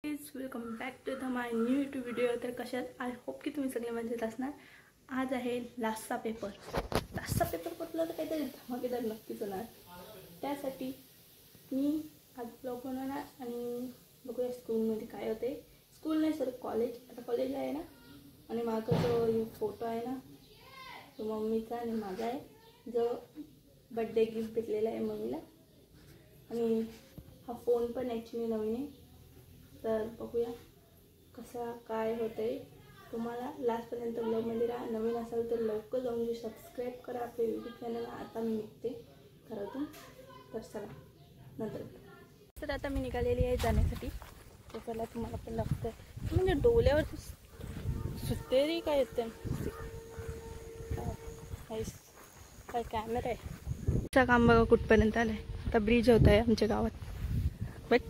Please welcome back to the my new YouTube video. तर कशात I hope की तुम्ही सगळे मजेत असणार। आज आहे लास्टचा पेपर म्हटलं तर काहीतरी धमाकेदार नक्कीच होणार। त्यासाठी मी आज ब्लॉग बनवणार आणि बघूया स्कूलमध्ये काय होते। स्कूल नाही सर कॉलेज, आता कॉलेज आहे ना। आणि माझा जो फोटो आहे ना तो मम्मीचा आणि माझा आहे, जो बर्थडे गिफ्ट भेटलेला आहे मम्मीला। आणि हा फोन पण ॲक्च्युली नवीन आहे। तर बघूया कसा काय होते। तुम्हाला लास्टपर्यंत ब्लॉगमध्ये राहा। नवीन असाल तर लवकर जाऊन सबस्क्राईब करा आपल्या यूट्यूब चॅनलला। आता मी निघते घरातून, तर चला नंतर। तर आता मी निघालेली आहे जाण्यासाठी। तर चला तुम्हाला पण लागतं म्हणजे डोल्यावर सुतेरी काय येते काय कॅमेरा आहे। काम बघा कुठपर्यंत आलं आहे। आता ब्रिज होत आहे आमच्या गावात। बट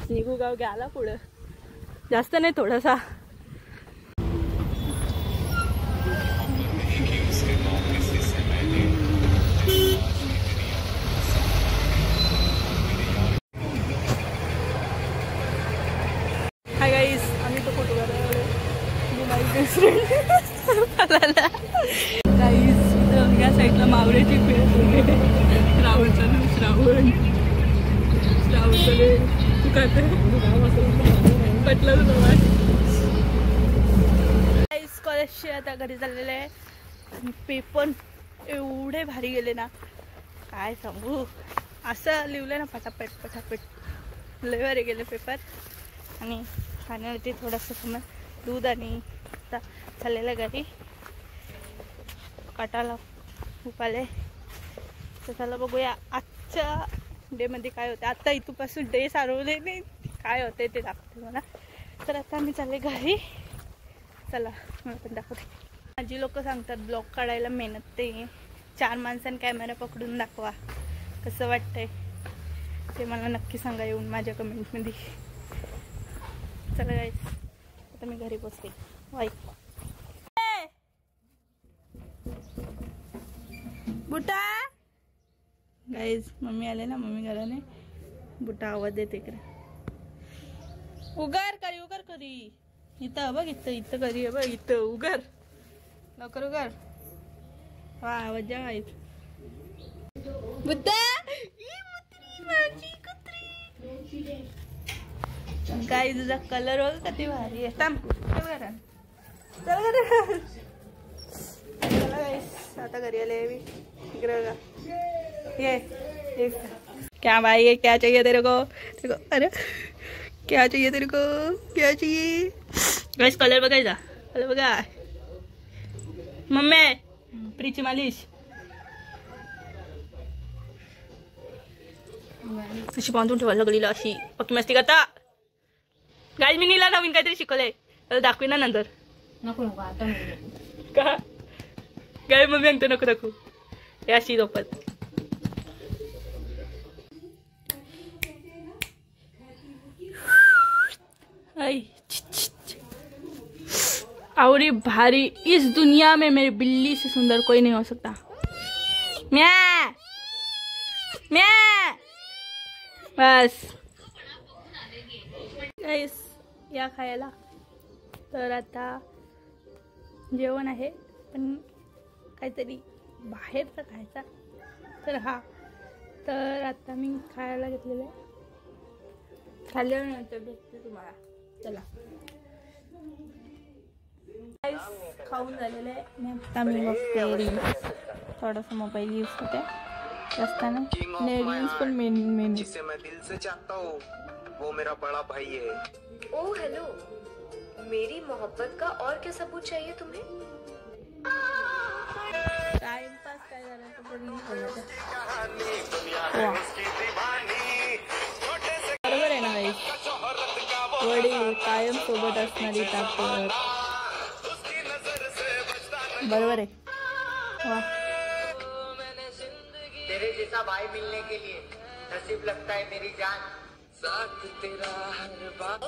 निघू गाव गेला पुढं, जास्त नाही थोडासा। हाय गाईस, आम्ही तो फोटो काढायला माझी बेस्ट फ्रेंड गाईस। इथं या साईडला मावळ्याची पेड़ श्रावण चालू, श्रावण चालू तू काय पटलं कॉलेजचे आता घरी चाललेले आहे। आणि पेपर एवढे भारी गेले ना काय सांगू। असं लिहिलं ना पटापट लय भारी गेले पेपर। आणि खाण्यावरती थोडंसं समज दूध आणि आता चाललेलं घरी काटाला खूप आले। तर चला बघूया आजच्या डे मध्ये काय होते। आता इथपासून डे सारवले नाही काय होते ते दाखवते मला। तर आता मी चालले घरी, चला मला पण दाखवते। माझी लोक सांगतात ब्लॉग काढायला मेहनत ते 4 माणसांनी कॅमेरा पकडून दाखवा, कसं वाटतंय ते मला नक्की सांगा येऊन माझ्या कमेंटमध्ये। चला गाईस आता मी घरी पोचते। बाय। बुटा गाईज मम्मी आले ना, मम्मी घराने बुटा आवाज देते इकडे। उगार करी इथं बघ, इथं करी बघ, इथं उगार लवकर उगार। वा आवाज जा गाईज। बुटा माझी कुत्री गाईज, तुझा कलर बघ किती भारी आहे। थांब चल गाईस आता घरी आले मी। ये क्या भाई, ये क्या चाहिए तेरे को अरे क्या चाहिए तेरे को, क्या चाहिए गाइस। कलर बघायचा, कलर बघा मम्मी, प्रीची मालिश अशी बांधून ठेवायला लागलीला अशी पक्की मस्ती करता। गाइस मी नीला नवीन काहीतरी शिकवलंय, तर दाखवी ना नंतर। नको आता का गाय मम्मी अंगत नको दाखवू, हे अशी झोपत। औरी भारी इस दुनिया में मेरी बिल्ली से सुंदर कोई नहीं हो सकता। म्या म्या बस गाइस या खायला। तर आता जेवण आहे पण काहीतरी बाहेरचं खायचा। तर हा तर आता मी खायला घेतलेलं आहे, खाल्ल्यानंतर भेटते तुम्हाला। चला खाऊन झालेलं आहे मी। आता मी बघते रील्स, थोडासा मोबाईल यूज करते रस्त्याने। रील्स पण मेन जिसे मैं दिल से चाहता हूँ वो मेरा बड़ा भाई है। ओ हेलो, मेरी मोहब्बत का और क्या सबूत चाहिए तुम्हें? टाइमपास काय झाला तर रील्स बरोबर आहे ना गाईस। वडील कायम सोबत असणारी ताकद, बरोबर आहे। वाह तेरे जैसा भाई मिलने के लिए नसीब लगता है मेरी जान। साथ तेरा हर बात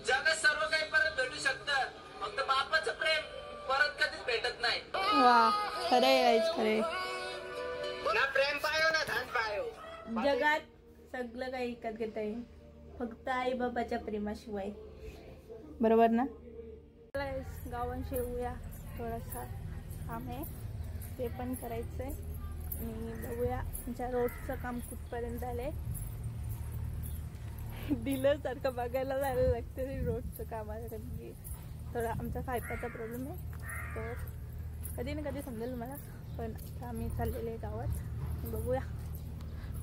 जगात सर्व काही परत भेटू शकतं, फक्त बापाचं प्रेम परत कधीच भेटत नाही। वाह खरे गाईस, खरे ना प्रेम पायो ना धन पायो। जगात सगळं काही विकत घेता येईल फक्त आई बाबाच्या प्रेमाशिवाय, बरोबर ना? गावांशी येऊया, थोडासा काम आहे ते पण करायचं आहे आणि बघूया आमच्या रोडचं काम कुठपर्यंत आलंय. दिल्यासारखं बघायला जायला लागतं रोडचं काम आहे, कारण की थोडा आमचा पाईपाचा प्रॉब्लेम आहे, तर कधी ना कधी समजेल मला. पण आता आम्ही चाललेले गावात, बघूया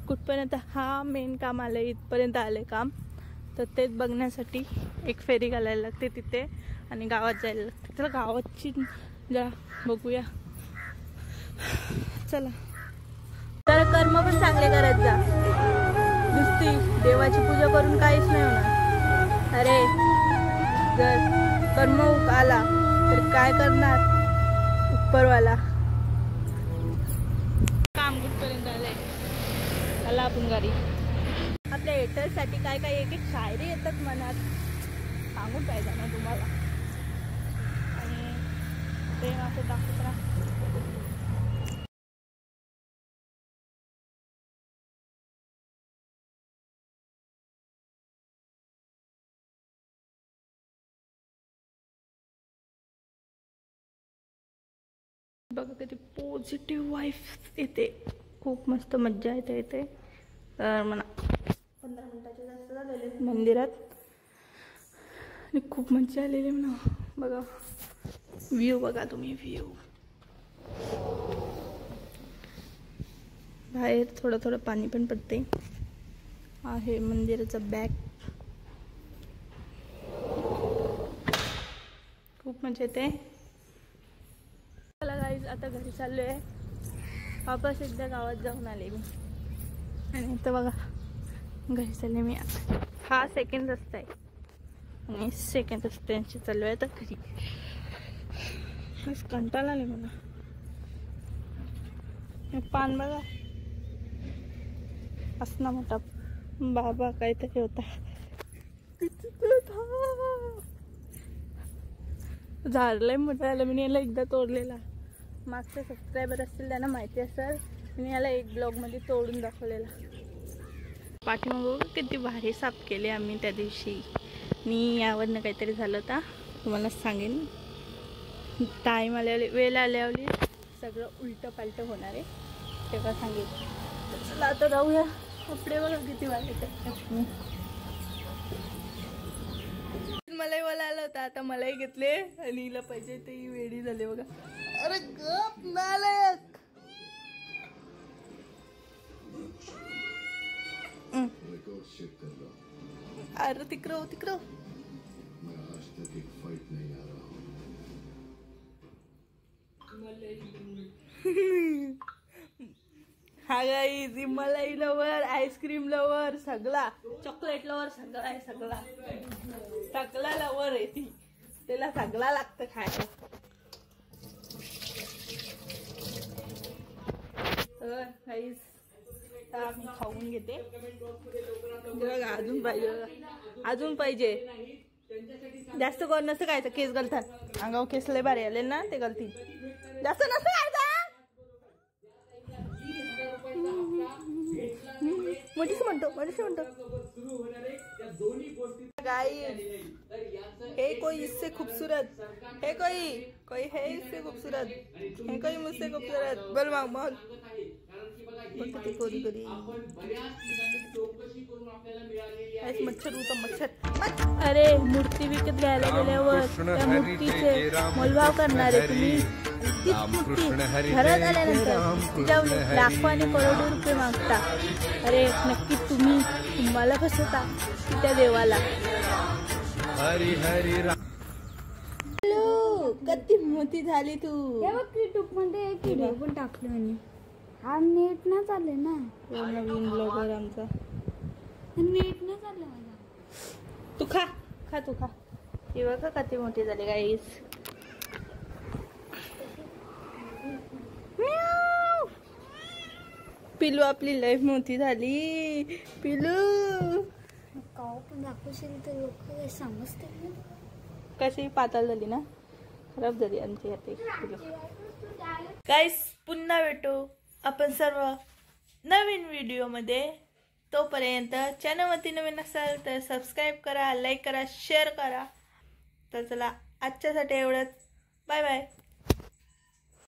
कुठपर्यंत. हा मेन काम आलं, इथपर्यंत आलं काम, तर तेच बघण्यासाठी एक फेरी घालायला लागते तिथे आणि गावात जायला लागते. तर गावाची जरा बघूया, चला. तर कर्म पण चांगले करत जा, नुसती देवाची पूजा करून काहीच नाही होणार. अरे जर कर्म आला तर काय करणार उपरवाला. काम कुठपर्यंत आलंय, चला आपण घरी. आपल्या एटरसाठी काय काय एक एक शायरी येतात मनात, सांगून पाहिजे ना तुम्हाला, आणि प्रेम असं दाखवत राहा. बघा किती पॉझिटिव्ह वाईफ येते, खूप मस्त मज्जा येते. तर म्हणा 15 मिनिटाचे जास्त झालेले मंदिरात आणि खूप मज्जा आलेली म्हणा. बघा व्ह्यू, बघा तुम्ही व्ह्यू. बाहेर थोडं थोडं पाणी पण पडते. आहे मंदिराचं बॅक, खूप मजा येते. चला गाईज, आता घरी चाललो आहे. वापस एकदा गावात जाऊन आले मी आणि आता बघा घरी चालले मी. आता हा सेकंड रस्ता आहे आणि सेकंड रस्त्याची चाललो आहे आता घरी. बस कंटाळा आले मला. पान बघा, असना मोठा बाबा काहीतरी होता, झाडलंय मोठा आलं. मी याला एकदा तोडलेला, मागचे सबस्क्रायबर असतील त्यांना माहिती असेल, मी याला एक ब्लॉगमध्ये तोडून दाखवलेला. पाठीमागं किती भारी साफ केले आम्ही त्या दिवशी. मी यावरनं काहीतरी झालं होता, तुम्हाला सांगेन. टाईम आल्यावर, वेळ आल्यावर सगळं उलटं पालटं होणार आहे, तेव्हा सांगेन. चला आता जाऊया. कपडे बघा किती भारी येतात. मलाही मला आलं होतं, आता मलाही घेतले आणि हिला पाहिजे ते वेडी झाले बघा. अरे गप नालायक. अरे तिकडं तिकडं. हा गाईज, मलाई लवर, आईस्क्रीम लवर, सगळा चॉकलेट लवर, सगळा आहे, सगळा सगळा लवर आहे ती. त्याला सगळा लागतं खायला. तर गाईज मी खाऊन घेते. अजून पाहिजे, अजून पाहिजे. जास्त कोण नसतं खायचं, केस गलतात अंगावर. केस लय भारी आले ना, ते गलती. जास्त नसतं खायचं. मोठीच म्हणतो, मोठीच म्हणतो. गाइस, हे कोई इससे खूबसूरत है, कोई है इससे खूबसूरत है, कोई मुझसे खूबसूरत. बोल मग मग कोरी कोरी. मच्छर होता, मच्छर. अरे मूर्ती विकत घ्यायला गेल्यावर त्या मूर्तीचे मोलभाव करणार आहे तुम्ही. मूर्ती घरात आल्यानंतर तिच्यावर लाखो आणि करोडो रुपये मागता. अरे नक्की तुम्हाला फसवता त्या देवाला. हरी हरी. हॅलो, किती मोठी झाली तू. युट्यूब मध्ये एक व्हिडिओ पण टाकले म्हणे. हा नेट ना चालले ना, नवीन ब्लॉगर आमचा. नेट ना चाललं माझा. तू खा खा, तू खा. हे बघा किती मोठी झाली गाईस. पिलू आपली लाईफ मोठी झाली. पिलू काव पण दाखवशील तर लोक समजते. कशी पातळ झाली ना, खराब झाली आमची हाते. गाईस पुन्हा भेटू आपण सर्व नवीन व्हिडिओ मध्ये. तोपर्यंत चॅनलवरती नवीन असाल तर सबस्क्राईब करा, लाईक करा, शेअर करा. तर चला आजच्यासाठी एवढंच. Bye bye.